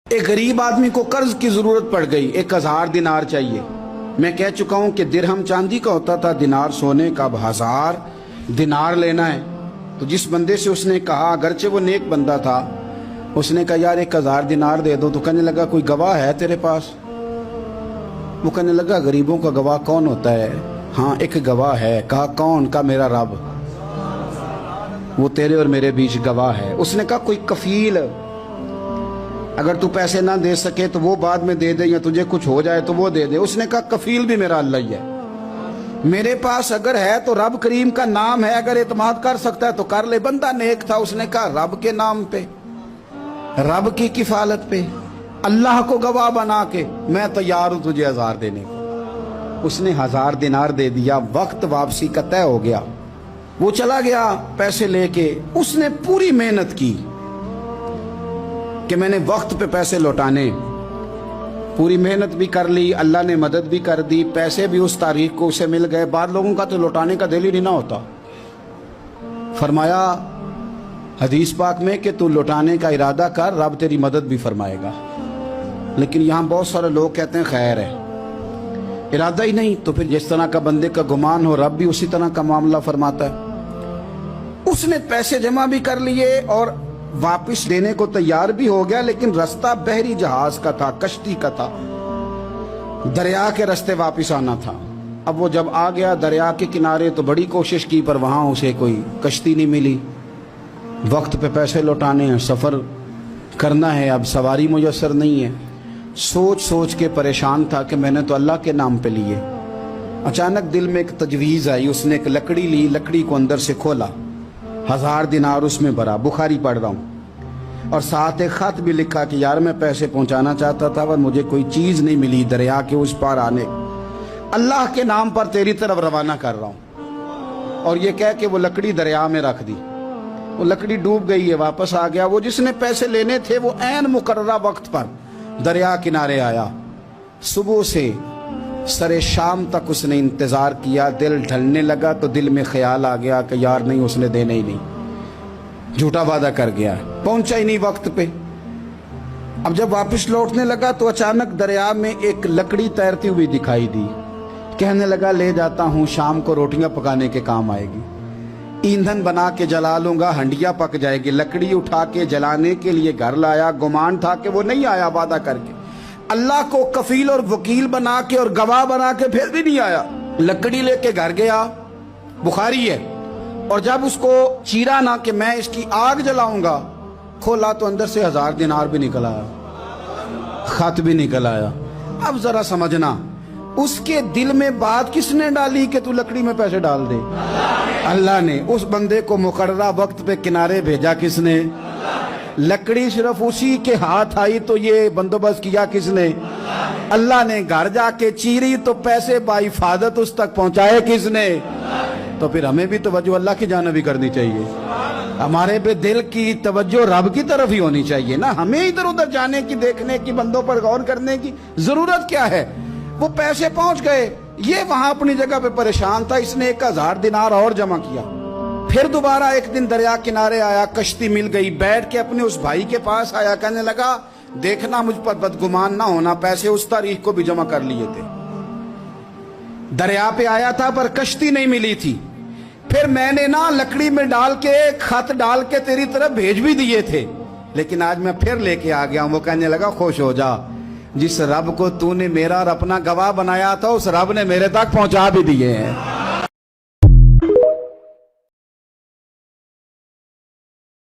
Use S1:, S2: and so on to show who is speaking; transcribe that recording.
S1: ایک غریب آدمی کو قرض کی ضرورت پڑ گئی، 1000 دینار چاہیے۔ میں کہہ چکا ہوں کہ درہم چاندی کا ہوتا تھا، دینار سونے کا، اب 1000 دینار لینا ہے۔ تو جس بندے سے اس نے کہا، اگرچہ وہ نیک بندہ تھا، اس نے کہا یار 1000 دینار دے دو، تو کہنے لگا کوئی گواہ ہے تیرے پاس؟ وہ کہنے لگا غریبوں کا گواہ کون ہوتا ہے؟ ہاں ایک گواہ ہے۔ کہا کون؟ کہا میرا رب، وہ تیرے اور میرے بیچ گواہ ہے۔ اس نے کہا کوئی کفیل، اگر تو پیسے نہ دے سکے تو وہ بعد میں دے دے، یا تجھے کچھ ہو جائے تو وہ دے دے۔ اس نے کہا کفیل بھی میرا اللہ ہی ہے، میرے پاس اگر ہے تو رب کریم کا نام ہے، اگر اعتماد کر سکتا ہے تو کر لے۔ بندہ نیک تھا، اس نے کہا رب کے نام پہ، رب کی کفالت پہ، اللہ کو گواہ بنا کے میں تیار ہوں تجھے 1000 دینے کو۔ اس نے 1000 دینار دے دیا، وقت واپسی کا طے ہو گیا، وہ چلا گیا پیسے لے کے۔ اس نے پوری محنت کی کہ میں نے وقت پہ پیسے لوٹانے، پوری محنت بھی کر لی، اللہ نے مدد بھی کر دی، پیسے بھی اس تاریخ کو اسے مل گئے۔ بعض لوگوں کا تو لوٹانے کا دل ہی نہیں نہ ہوتا۔ فرمایا حدیث پاک میں کہ تو لوٹانے کا ارادہ کر، رب تیری مدد بھی فرمائے گا۔ لیکن یہاں بہت سارے لوگ کہتے ہیں خیر ہے، ارادہ ہی نہیں، تو پھر جس طرح کا بندے کا گمان ہو رب بھی اسی طرح کا معاملہ فرماتا ہے۔ اس نے پیسے جمع بھی کر لیے اور واپس دینے کو تیار بھی ہو گیا، لیکن رستہ بحری جہاز کا تھا، کشتی کا تھا، دریا کے رستے واپس آنا تھا۔ اب وہ جب آ گیا دریا کے کنارے تو بڑی کوشش کی، پر وہاں اسے کوئی کشتی نہیں ملی۔ وقت پہ پیسے لوٹانے ہیں، سفر کرنا ہے، اب سواری میسر نہیں ہے۔ سوچ سوچ کے پریشان تھا کہ میں نے تو اللہ کے نام پہ لیے۔ اچانک دل میں ایک تجویز آئی، اس نے ایک لکڑی لی، لکڑی کو اندر سے کھولا، 1000 دینار اس میں بھرا، بخاری پڑھ رہا ہوں، اور ساتھ ایک خط بھی لکھا کہ یار میں پیسے پہنچانا چاہتا تھا پر مجھے کوئی چیز نہیں ملی دریا کے اس پار آنے، اللہ کے نام پر تیری طرف روانہ کر رہا ہوں۔ اور یہ کہہ کہ وہ لکڑی دریا میں رکھ دی، وہ لکڑی ڈوب گئی ہے، واپس آ گیا۔ وہ جس نے پیسے لینے تھے وہ عین مقررہ وقت پر دریا کنارے آیا۔ صبح سے سرے شام تک اس نے انتظار کیا، دل ڈھلنے لگا تو دل میں خیال آ گیا کہ یار نہیں، اس نے دینے ہی نہیں، جھوٹا وعدہ کر گیا، پہنچا ہی نہیں وقت پہ۔ اب جب واپس لوٹنے لگا تو اچانک دریا میں ایک لکڑی تیرتی ہوئی دکھائی دی۔ کہنے لگا لے جاتا ہوں، شام کو روٹیاں پکانے کے کام آئے گی، ایندھن بنا کے جلا لوں گا، ہنڈیا پک جائے گی۔ لکڑی اٹھا کے جلانے کے لیے گھر لایا، گمان تھا کہ وہ نہیں آیا وعدہ کر کے، اللہ کو کفیل اور وکیل بنا کے اور گواہ بنا کے پھر بھی نہیں آیا۔ لکڑی لے کے گھر گیا، بخاری ہے، اور جب اس کو چیرا نہ کہ میں اس کی آگ جلاؤں گا، کھولا تو اندر سے 1000 دینار بھی نکل آیا، خط بھی نکل آیا۔ اب ذرا سمجھنا، اس کے دل میں بات کس نے ڈالی کہ تو لکڑی میں پیسے ڈال دے؟ اللہ نے۔ اس بندے کو مقررہ وقت پہ کنارے بھیجا کس نے؟ لکڑی صرف اسی کے ہاتھ آئی تو یہ بندوبست کیا کس نے؟ اللہ نے۔ گھر جا کے چیری تو پیسے بحفاظت اس تک پہنچائے کس نے؟ تو پھر ہمیں بھی توجہ اللہ کی جانب ہی کرنی چاہیے، ہمارے پہ دل کی توجہ رب کی طرف ہی ہونی چاہیے نا، ہمیں ادھر ادھر جانے کی، دیکھنے کی، بندوں پر غور کرنے کی ضرورت کیا ہے؟ وہ پیسے پہنچ گئے، یہ وہاں اپنی جگہ پہ پریشان تھا، اس نے 1000 دینار اور جمع کیا۔ پھر دوبارہ ایک دن دریا کنارے آیا، کشتی مل گئی، بیٹھ کے اپنے اس بھائی کے پاس آیا، کہنے لگا دیکھنا مجھ پر بدگمان نہ ہونا، پیسے اس تاریخ کو بھی جمع کر لیے تھے، دریا پہ آیا تھا پر کشتی نہیں ملی تھی، پھر میں نے نا لکڑی میں ڈال کے خط ڈال کے تیری طرف بھیج بھی دیے تھے، لیکن آج میں پھر لے کے آ گیا ہوں۔ وہ کہنے لگا خوش ہو جا، جس رب کو تو نے میرا اور اپنا گواہ بنایا تھا اس رب نے میرے تک پہنچا بھی دیے ہیں۔